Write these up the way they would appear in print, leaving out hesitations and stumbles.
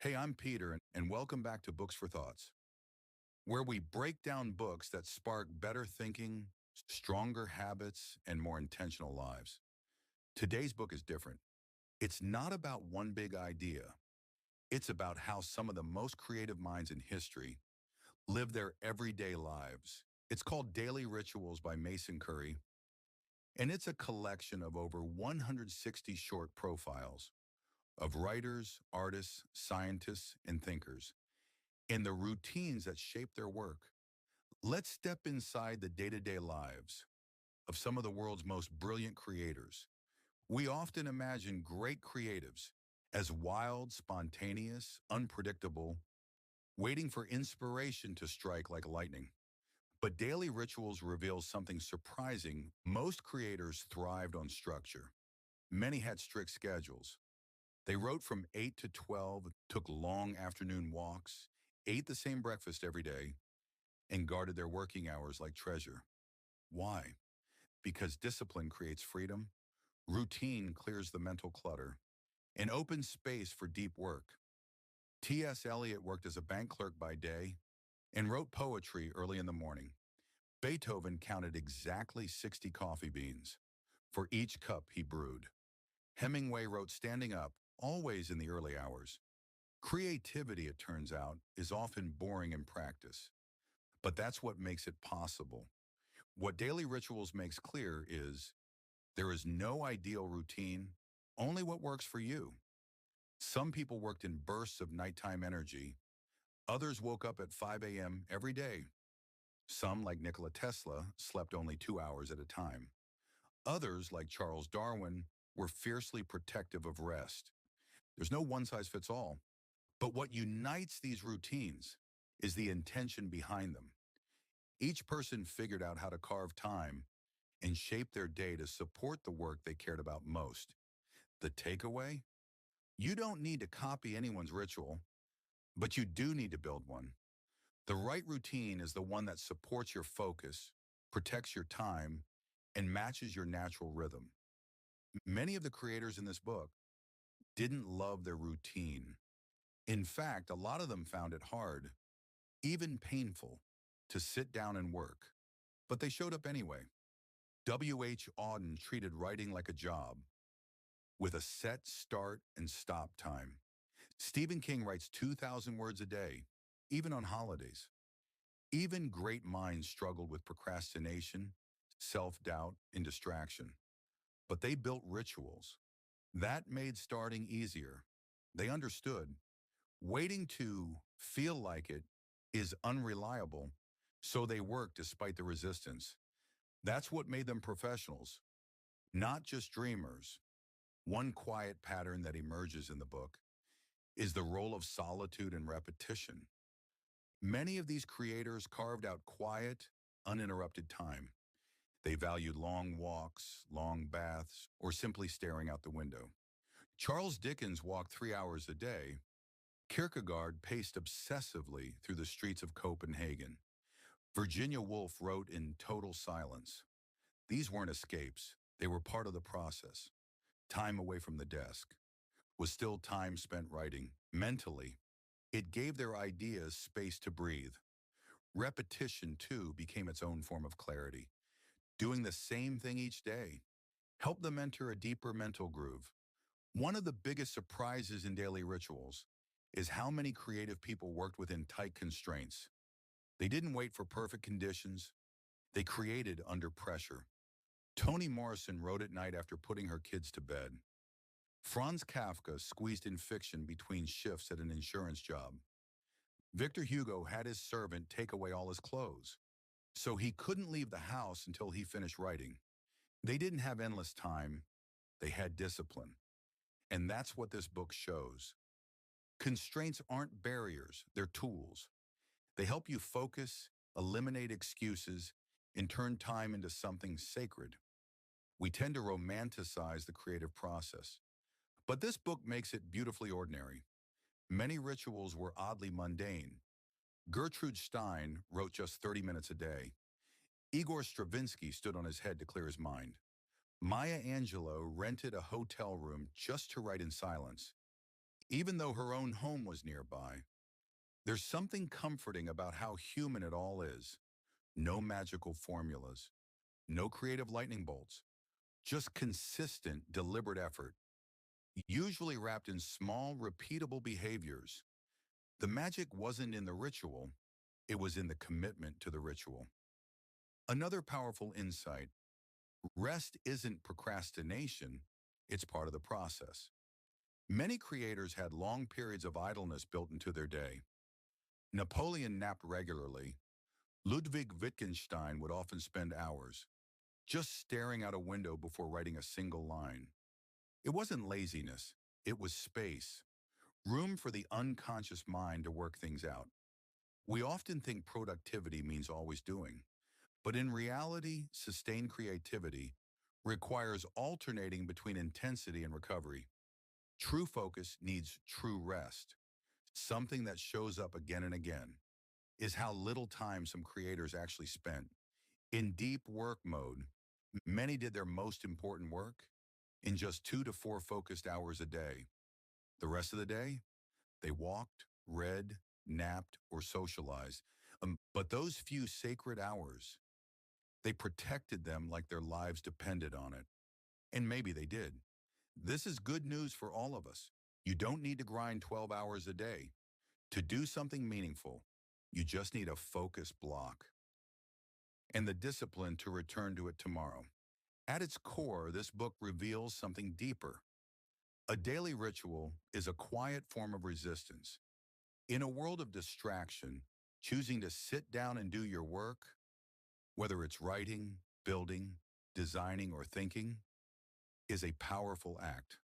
Hey, I'm Peter, and welcome back to Books for Thoughts, where we break down books that spark better thinking, stronger habits, and more intentional lives. Today's book is different. It's not about one big idea. It's about how some of the most creative minds in history live their everyday lives. It's called Daily Rituals by Mason Currey, and it's a collection of over 160 short profiles of writers, artists, scientists, and thinkers, and the routines that shape their work. Let's step inside the day-to-day lives of some of the world's most brilliant creators. We often imagine great creatives as wild, spontaneous, unpredictable, waiting for inspiration to strike like lightning. But Daily Rituals reveals something surprising. Most creators thrived on structure. Many had strict schedules. They wrote from 8 to 12, took long afternoon walks, ate the same breakfast every day, and guarded their working hours like treasure. Why? Because discipline creates freedom, routine clears the mental clutter, and opens space for deep work. T.S. Eliot worked as a bank clerk by day and wrote poetry early in the morning. Beethoven counted exactly 60 coffee beans for each cup he brewed. Hemingway wrote standing up, always in the early hours. Creativity, it turns out, is often boring in practice, but that's what makes it possible. What Daily Rituals makes clear is there is no ideal routine, only what works for you. Some people worked in bursts of nighttime energy. Others woke up at 5 a.m. every day. Some, like Nikola Tesla, slept only 2 hours at a time. Others, like Charles Darwin, were fiercely protective of rest. There's no one-size-fits-all. But what unites these routines is the intention behind them. Each person figured out how to carve time and shape their day to support the work they cared about most. The takeaway? You don't need to copy anyone's ritual, but you do need to build one. The right routine is the one that supports your focus, protects your time, and matches your natural rhythm. Many of the creators in this book didn't love their routine. In fact, a lot of them found it hard, even painful, to sit down and work. But they showed up anyway. W.H. Auden treated writing like a job, with a set start and stop time. Stephen King writes 2,000 words a day, even on holidays. Even great minds struggled with procrastination, self-doubt, and distraction. But they built rituals. That made starting easier. They understood waiting to feel like it is unreliable, so they worked despite the resistance. That's what made them professionals, not just dreamers. One quiet pattern that emerges in the book is the role of solitude and repetition. Many of these creators carved out quiet, uninterrupted time. They valued long walks, long baths, or simply staring out the window. Charles Dickens walked 3 hours a day. Kierkegaard paced obsessively through the streets of Copenhagen. Virginia Woolf wrote in total silence. These weren't escapes. They were part of the process. Time away from the desk was still time spent writing. Mentally, it gave their ideas space to breathe. Repetition, too, became its own form of clarity. Doing the same thing each day helped them enter a deeper mental groove. One of the biggest surprises in Daily Rituals is how many creative people worked within tight constraints. They didn't wait for perfect conditions. They created under pressure. Toni Morrison wrote at night after putting her kids to bed. Franz Kafka squeezed in fiction between shifts at an insurance job. Victor Hugo had his servant take away all his clothes, so he couldn't leave the house until he finished writing. They didn't have endless time. They had discipline. And that's what this book shows. Constraints aren't barriers, they're tools. They help you focus, eliminate excuses, and turn time into something sacred. We tend to romanticize the creative process, but this book makes it beautifully ordinary. Many rituals were oddly mundane. Gertrude Stein wrote just 30 minutes a day. Igor Stravinsky stood on his head to clear his mind. Maya Angelou rented a hotel room just to write in silence. even though her own home was nearby. There's something comforting about how human it all is. No magical formulas, no creative lightning bolts, just consistent, deliberate effort, usually wrapped in small, repeatable behaviors. The magic wasn't in the ritual, it was in the commitment to the ritual. Another powerful insight: rest isn't procrastination, it's part of the process. Many creators had long periods of idleness built into their day. Napoleon napped regularly. Ludwig Wittgenstein would often spend hours just staring out a window before writing a single line. It wasn't laziness, it was space, room for the unconscious mind to work things out. We often think productivity means always doing, but in reality, sustained creativity requires alternating between intensity and recovery. True focus needs true rest. Something that shows up again and again is how little time some creators actually spent. In deep work mode, many did their most important work in just 2 to 4 focused hours a day. The rest of the day, they walked, read, napped, or socialized. But those few sacred hours, they protected them like their lives depended on it. And maybe they did. This is good news for all of us. You don't need to grind 12 hours a day to do something meaningful. You just need a focus block and the discipline to return to it tomorrow. At its core, this book reveals something deeper. A daily ritual is a quiet form of resistance. In a world of distraction, choosing to sit down and do your work, whether it's writing, building, designing, or thinking, is a powerful act.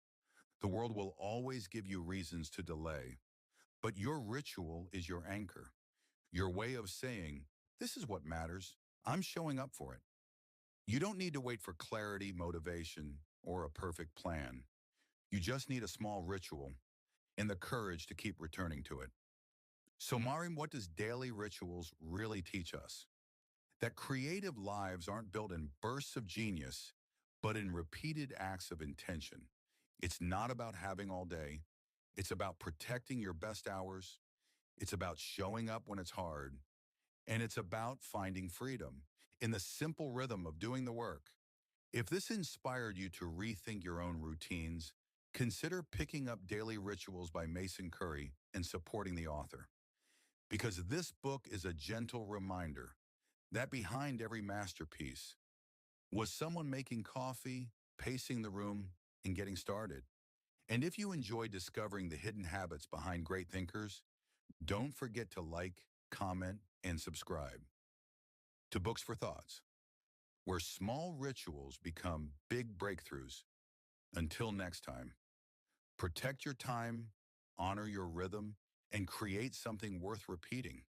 The world will always give you reasons to delay, but your ritual is your anchor, your way of saying, this is what matters. I'm showing up for it. You don't need to wait for clarity, motivation, or a perfect plan. You just need a small ritual and the courage to keep returning to it. So, Marim, what does daily rituals really teach us? That creative lives aren't built in bursts of genius, but in repeated acts of intention. It's not about having all day. It's about protecting your best hours. It's about showing up when it's hard. And it's about finding freedom in the simple rhythm of doing the work. If this inspired you to rethink your own routines, consider picking up Daily Rituals by Mason Currey and supporting the author. Because this book is a gentle reminder that behind every masterpiece was someone making coffee, pacing the room, and getting started. And if you enjoy discovering the hidden habits behind great thinkers, don't forget to like, comment, and subscribe to Books for Thoughts, where small rituals become big breakthroughs. Until next time, protect your time, honor your rhythm, and create something worth repeating.